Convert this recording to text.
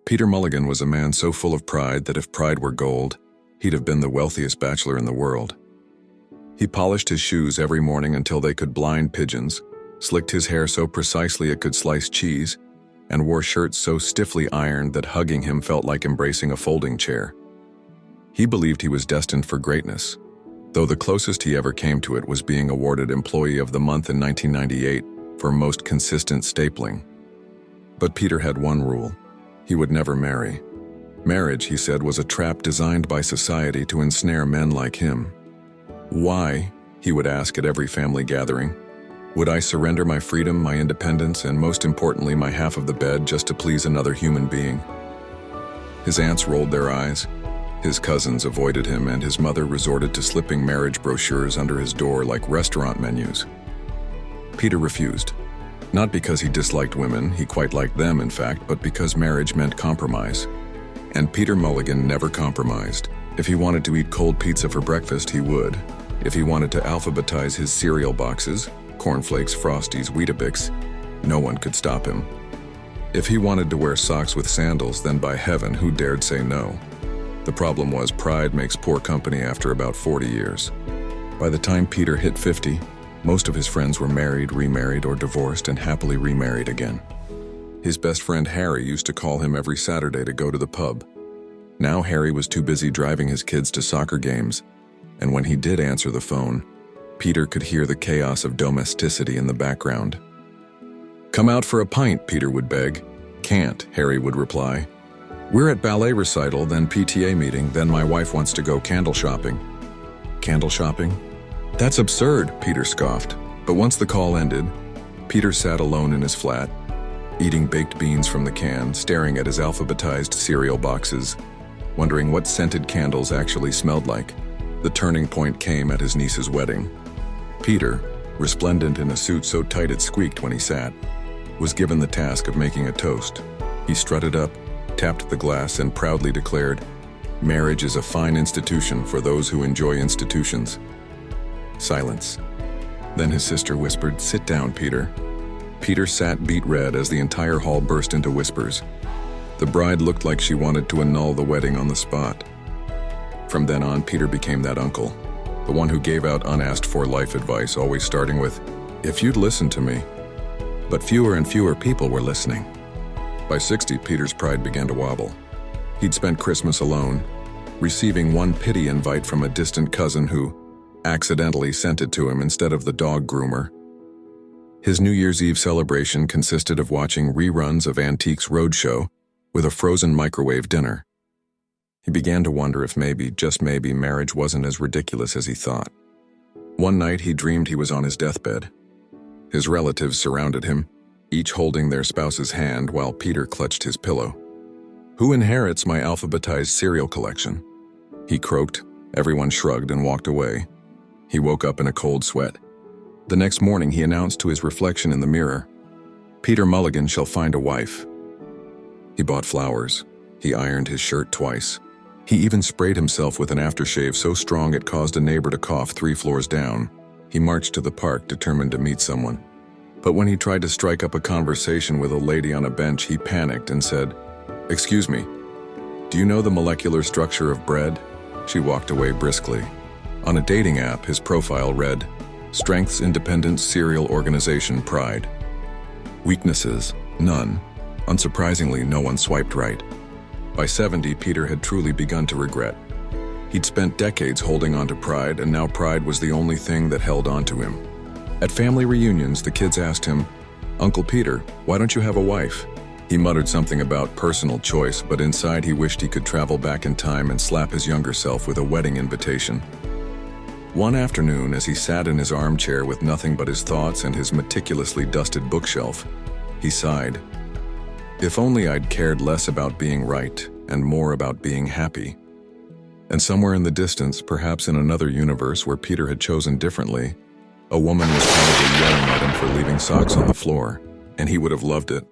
Peter Mulligan was a man so full of pride that if pride were gold, he'd have been the wealthiest bachelor in the world. He polished his shoes every morning until they could blind pigeons, slicked his hair so precisely it could slice cheese, and wore shirts so stiffly ironed that hugging him felt like embracing a folding chair. He believed he was destined for greatness, though the closest he ever came to it was being awarded Employee of the Month in 1998 for most consistent stapling. But Peter had one rule: he would never marry. Marriage, he said, was a trap designed by society to ensnare men like him. Why, he would ask at every family gathering, would I surrender my freedom, my independence, and most importantly, my half of the bed just to please another human being? His aunts rolled their eyes, his cousins avoided him, and his mother resorted to slipping marriage brochures under his door like restaurant menus. Peter refused. Not because he disliked women, he quite liked them in fact, but because marriage meant compromise. And Peter Mulligan never compromised. If he wanted to eat cold pizza for breakfast, he would. If he wanted to alphabetize his cereal boxes, cornflakes, Frosties, Weetabix, no one could stop him. If he wanted to wear socks with sandals, then by heaven, who dared say no? The problem was pride makes poor company after about 40 years. By the time Peter hit 50, most of his friends were married, remarried, or divorced and happily remarried again. His best friend Harry used to call him every Saturday to go to the pub. Now Harry was too busy driving his kids to soccer games, and when he did answer the phone, Peter could hear the chaos of domesticity in the background. "Come out for a pint," Peter would beg. "Can't," Harry would reply. "We're at ballet recital, then PTA meeting, then my wife wants to go candle shopping." Candle shopping? "That's absurd," Peter scoffed. But once the call ended, Peter sat alone in his flat, eating baked beans from the can, staring at his alphabetized cereal boxes, wondering what scented candles actually smelled like. The turning point came at his niece's wedding. Peter, resplendent in a suit so tight it squeaked when he sat, was given the task of making a toast. He strutted up, tapped the glass, and proudly declared, "Marriage is a fine institution for those who enjoy institutions." Silence. Then his sister whispered, "Sit down, Peter." Peter sat beet red as the entire hall burst into whispers. The bride looked like she wanted to annul the wedding on the spot. From then on, Peter became that uncle, the one who gave out unasked-for life advice, always starting with, "If you'd listen to me." But fewer and fewer people were listening. By 60, Peter's pride began to wobble. He'd spent Christmas alone, receiving one pity invite from a distant cousin who accidentally sent it to him instead of the dog groomer. His New Year's Eve celebration consisted of watching reruns of Antiques Roadshow with a frozen microwave dinner. He began to wonder if maybe, just maybe, marriage wasn't as ridiculous as he thought. One night he dreamed he was on his deathbed. His relatives surrounded him, each holding their spouse's hand while Peter clutched his pillow. "Who inherits my alphabetized cereal collection?" he croaked. Everyone shrugged and walked away. He woke up in a cold sweat. The next morning he announced to his reflection in the mirror, "Peter Mulligan shall find a wife." He bought flowers. He ironed his shirt twice. He even sprayed himself with an aftershave so strong it caused a neighbor to cough 3 floors down. He marched to the park determined to meet someone. But when he tried to strike up a conversation with a lady on a bench, he panicked and said, "Excuse me, do you know the molecular structure of bread?" She walked away briskly. On a dating app, his profile read, "Strengths, independence, serial organization, pride." Weaknesses? None. Unsurprisingly, no one swiped right. By 70, Peter had truly begun to regret. He'd spent decades holding on to pride, and now pride was the only thing that held on to him. At family reunions, the kids asked him, "Uncle Peter, why don't you have a wife?" He muttered something about personal choice, but inside he wished he could travel back in time and slap his younger self with a wedding invitation. One afternoon, as he sat in his armchair with nothing but his thoughts and his meticulously dusted bookshelf, he sighed. "If only I'd cared less about being right and more about being happy." And somewhere in the distance, perhaps in another universe where Peter had chosen differently, a woman was probably yelling at him for leaving socks on the floor, and he would have loved it.